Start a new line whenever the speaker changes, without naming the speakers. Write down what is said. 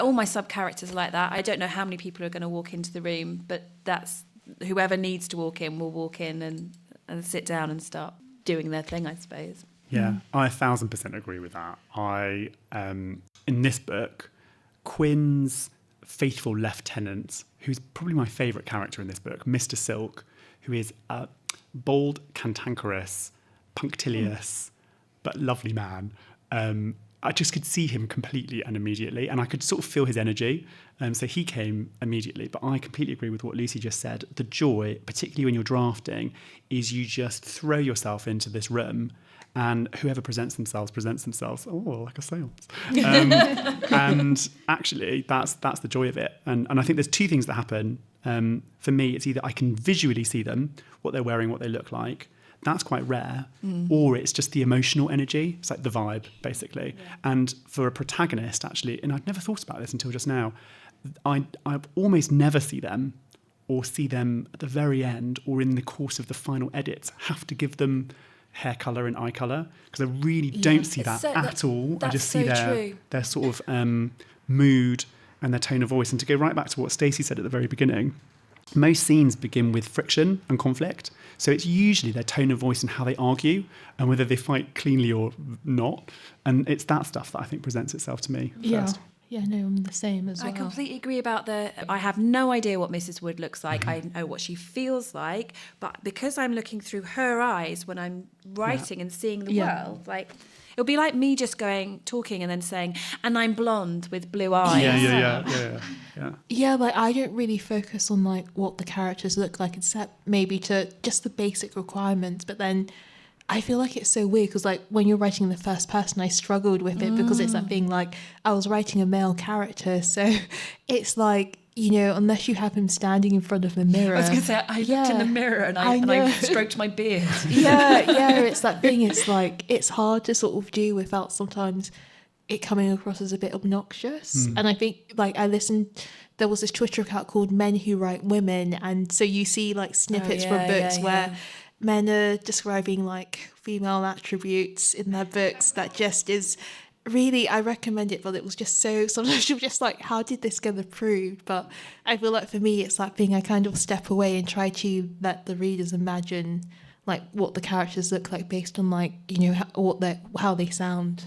all my sub-characters are like that. I don't know how many people are going to walk into the room, but that's whoever needs to walk in will walk in and sit down and start doing their thing, I suppose.
Yeah, I 1,000% agree with that. In this book, Quinn's faithful lieutenant, who's probably my favourite character in this book, Mr. Silk, who is a bold, cantankerous, punctilious, but lovely man. I just could see him completely and immediately, and I could sort of feel his energy. So he came immediately, but I completely agree with what Lucy just said. The joy, particularly when you're drafting, is you just throw yourself into this room and whoever presents themselves, like a seance. And actually, that's the joy of it. And I think there's two things that happen. For me, it's either I can visually see them, what they're wearing, what they look like. That's quite rare. Or it's just the emotional energy. It's like the vibe, basically. Yeah. And for a protagonist, actually, and I'd never thought about this until just now, I almost never see them or see them at the very end or in the course of the final edits, have to give them hair colour and eye colour, because I really don't see that at all. I just see their sort of mood and their tone of voice. And to go right back to what Stacey said at the very beginning, most scenes begin with friction and conflict. So it's usually their tone of voice and how they argue and whether they fight cleanly or not. And it's that stuff that I think presents itself to me first.
Yeah, no, I'm the same as well.
I completely agree about I have no idea what Mrs. Wood looks like. I know what she feels like, but because I'm looking through her eyes when I'm writing and seeing the world, like it'll be like me just talking and then saying, and I'm blonde with blue eyes.
Yeah, like I don't really focus on like what the characters look like, except maybe to just the basic requirements, but then I feel like it's so weird because like when you're writing in the first person, I struggled with it because it's that thing like I was writing a male character, so it's like, you know, unless you have him standing in front of a mirror.
I was going to say, I looked in the mirror and I stroked my beard.
It's that thing. It's like it's hard to sort of do without sometimes it coming across as a bit obnoxious. And I think like there was this Twitter account called Men Who Write Women, and so you see like snippets from books where men are describing like female attributes in their books that just is really, I recommend it, but it was just so, sometimes you're just like, how did this get approved? But I feel like for me, it's that thing I kind of step away and try to let the readers imagine like what the characters look like based on like, you know, how they sound.